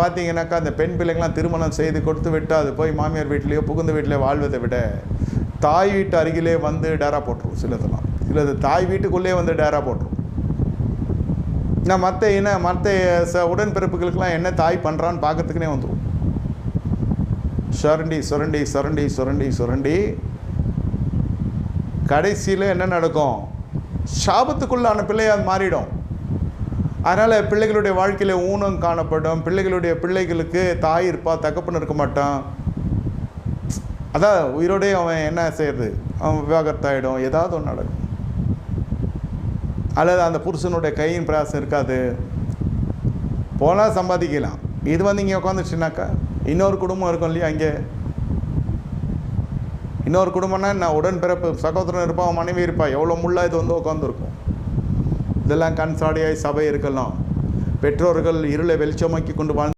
பார்த்தீங்கன்னாக்கா அந்த பெண் பிள்ளைங்களாம் திருமணம் செய்து கொடுத்து விட்டு அது போய் மாமியார் வீட்டிலேயோ புகுந்த வீட்டிலேயோ வாழ்வதை விட தாய் வீட்டு அருகிலே வந்து டேரா போட்டுரும். சிலது தாய் வீட்டுக்குள்ளே வந்து டேரா போட்டுரும். நான் மற்ற உடன்பிறப்புகளுக்கெல்லாம் என்ன தாய் பண்ணுறான்னு பார்க்கறதுக்குனே வந்துடும். சுரண்டி சுரண்டி சுரண்டி சுரண்டி சுரண்டி கடைசியில் என்ன நடக்கும்? சாபத்துக்குள்ளான பிள்ளையாக மாறிடும். அதனால் பிள்ளைகளுடைய வாழ்க்கையில் ஊனம் காணப்படும். பிள்ளைகளுக்கு தாய் இருப்பா, தகப்பன் இருக்க மாட்டான். அதான் உயிரோடே அவன் என்ன செய்யறது? அவன் விவாகரத்தாயிடும். ஏதாவது ஒன்று நடக்கும். அல்லது அந்த புருஷனுடைய கையின் பிரயாசம் இருக்காது. போனால் சம்பாதிக்கலாம். இது இங்கே உட்காந்துச்சுனாக்கா இன்னொரு குடும்பம் இருக்கும் இல்லையா? அங்கே இன்னொரு குடும்பம்னா நான் உடன்பிறப்பு சகோதரன் இருப்பான், மனைவி இருப்பா, எவ்வளோ முள்ளா இது உட்காந்துருக்கும். இதெல்லாம் கண் சாடியாய் சபை இருக்கலாம். பெற்றோர்கள் இருளை வெளிச்சமாக்கி கொண்டு வாழ்ந்து